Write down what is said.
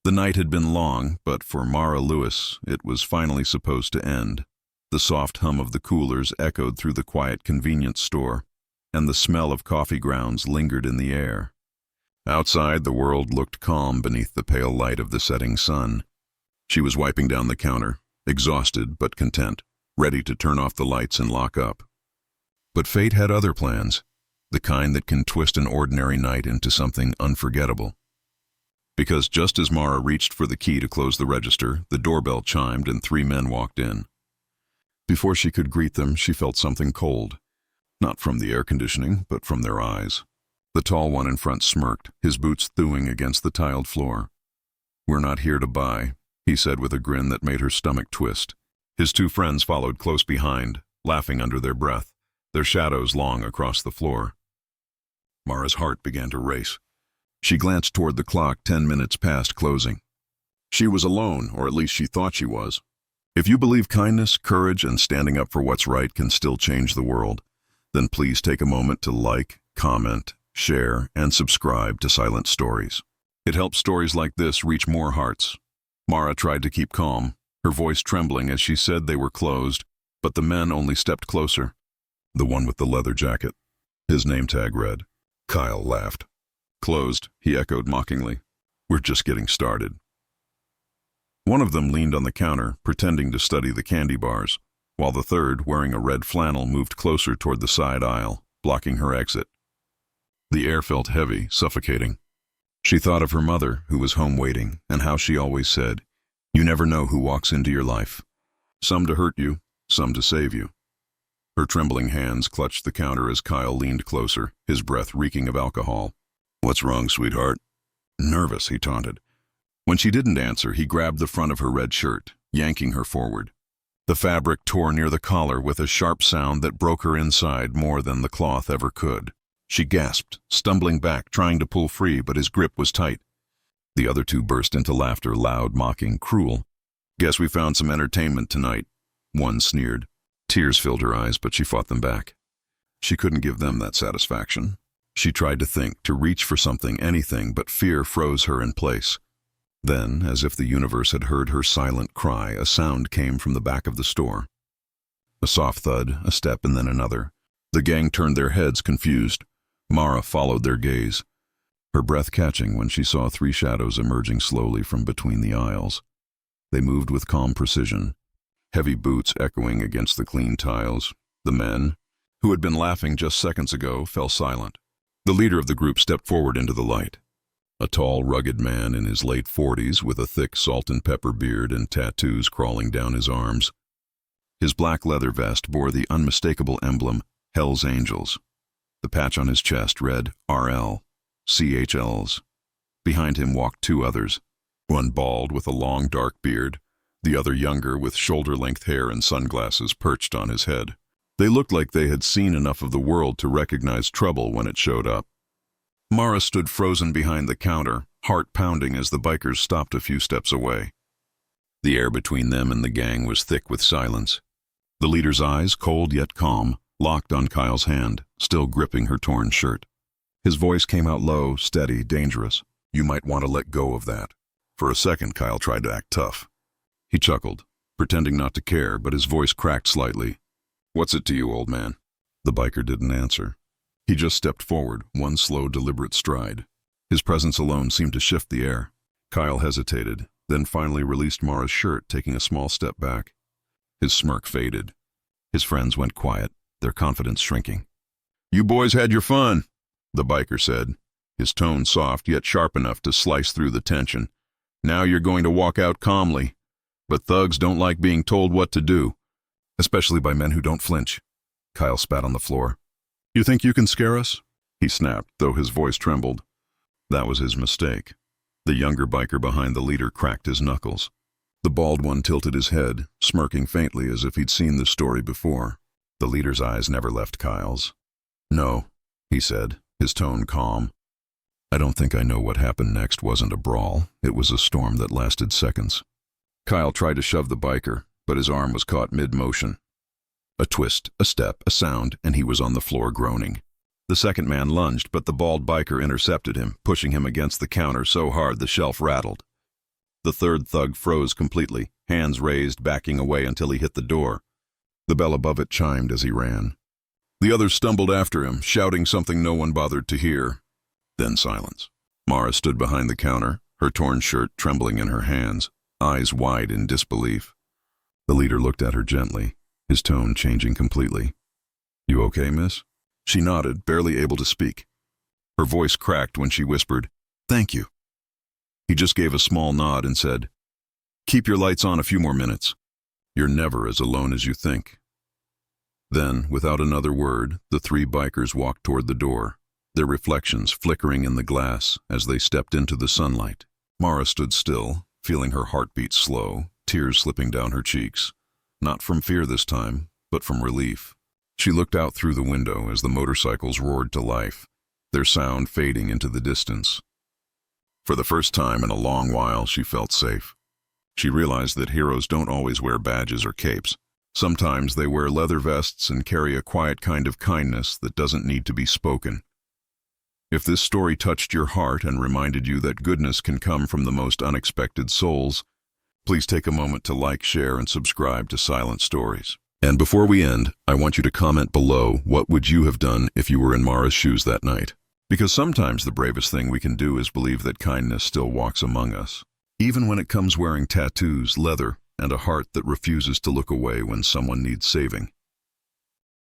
The night had been long, but for Mara Lewis, it was finally supposed to end. The soft hum of the coolers echoed through the quiet convenience store, and the smell of coffee grounds lingered in the air. Outside, the world looked calm beneath the pale light of the setting sun. She was wiping down the counter, exhausted but content, ready to turn off the lights and lock up. But fate had other plans, the kind that can twist an ordinary night into something unforgettable. Because just as Mara reached for the key to close the register, the doorbell chimed and 3 men walked in. Before she could greet them, she felt something cold. Not from the air conditioning, but from their eyes. The tall one in front smirked, his boots thewing against the tiled floor. "We're not here to buy," he said with a grin that made her stomach twist. His 2 friends followed close behind, laughing under their breath, their shadows long across the floor. Mara's heart began to race. She glanced toward the clock 10 minutes past closing. She was alone, or at least she thought she was. If you believe kindness, courage, and standing up for what's right can still change the world, then please take a moment to like, comment, share, and subscribe to Silent Stories. It helps stories like this reach more hearts. Mara tried to keep calm, her voice trembling as she said they were closed, but the men only stepped closer. The one with the leather jacket. His name tag read. Kyle laughed. "Closed," he echoed mockingly. "We're just getting started." One of them leaned on the counter, pretending to study the candy bars, while the third, wearing a red flannel, moved closer toward the side aisle, blocking her exit. The air felt heavy, suffocating. She thought of her mother, who was home waiting, and how she always said, "You never know who walks into your life. Some to hurt you, some to save you." Her trembling hands clutched the counter as Kyle leaned closer, his breath reeking of alcohol. "What's wrong, sweetheart?" "Nervous," he taunted. When she didn't answer, he grabbed the front of her red shirt, yanking her forward. The fabric tore near the collar with a sharp sound that broke her inside more than the cloth ever could. She gasped, stumbling back, trying to pull free, but his grip was tight. The other 2 burst into laughter, loud, mocking, cruel. "Guess we found some entertainment tonight," one sneered. Tears filled her eyes, but she fought them back. She couldn't give them that satisfaction. She tried to think, to reach for something, anything, but fear froze her in place. Then, as if the universe had heard her silent cry, a sound came from the back of the store. A soft thud, a step, and then another. The gang turned their heads, confused. Mara followed their gaze, her breath catching when she saw 3 shadows emerging slowly from between the aisles. They moved with calm precision, heavy boots echoing against the clean tiles. The men, who had been laughing just seconds ago, fell silent. The leader of the group stepped forward into the light. A tall, rugged man in his late 40s with a thick salt and pepper beard and tattoos crawling down his arms. His black leather vest bore the unmistakable emblem, Hell's Angels. The patch on his chest read RL, CHLs. Behind him walked 2 others, one bald with a long dark beard, the other younger with shoulder-length hair and sunglasses perched on his head. They looked like they had seen enough of the world to recognize trouble when it showed up. Mara stood frozen behind the counter, heart pounding as the bikers stopped a few steps away. The air between them and the gang was thick with silence. The leader's eyes, cold yet calm, locked on Kyle's hand, still gripping her torn shirt. His voice came out low, steady, dangerous. "You might want to let go of that." For a second, Kyle tried to act tough. He chuckled, pretending not to care, but his voice cracked slightly. "What's it to you, old man?" The biker didn't answer. He just stepped forward, one slow, deliberate stride. His presence alone seemed to shift the air. Kyle hesitated, then finally released Mara's shirt, taking a small step back. His smirk faded. His friends went quiet, their confidence shrinking. "You boys had your fun," the biker said, his tone soft yet sharp enough to slice through the tension. "Now you're going to walk out calmly. But thugs don't like being told what to do." "Especially by men who don't flinch." Kyle spat on the floor. "You think you can scare us?" he snapped, though his voice trembled. That was his mistake. The younger biker behind the leader cracked his knuckles. The bald one tilted his head, smirking faintly as if he'd seen this story before. The leader's eyes never left Kyle's. "No," he said, his tone calm. "I don't think I know what happened next wasn't a brawl. It was a storm that lasted seconds." Kyle tried to shove the biker, but his arm was caught mid-motion. A twist, a step, a sound, and he was on the floor groaning. The second man lunged, but the bald biker intercepted him, pushing him against the counter so hard the shelf rattled. The third thug froze completely, hands raised, backing away until he hit the door. The bell above it chimed as he ran. The others stumbled after him, shouting something no one bothered to hear. Then silence. Mara stood behind the counter, her torn shirt trembling in her hands, eyes wide in disbelief. The leader looked at her gently, his tone changing completely. "You okay, miss?" She nodded, barely able to speak. Her voice cracked when she whispered, "Thank you." He just gave a small nod and said, "Keep your lights on a few more minutes. You're never as alone as you think." Then, without another word, the three bikers walked toward the door, their reflections flickering in the glass as they stepped into the sunlight. Mara stood still, feeling her heartbeat slow, tears slipping down her cheeks. Not from fear this time, but from relief. She looked out through the window as the motorcycles roared to life, their sound fading into the distance. For the first time in a long while, she felt safe. She realized that heroes don't always wear badges or capes. Sometimes they wear leather vests and carry a quiet kind of kindness that doesn't need to be spoken. If this story touched your heart and reminded you that goodness can come from the most unexpected souls, please take a moment to like, share, and subscribe to Silent Stories. And before we end, I want you to comment below, what would you have done if you were in Mara's shoes that night? Because sometimes the bravest thing we can do is believe that kindness still walks among us, even when it comes wearing tattoos, leather, and a heart that refuses to look away when someone needs saving.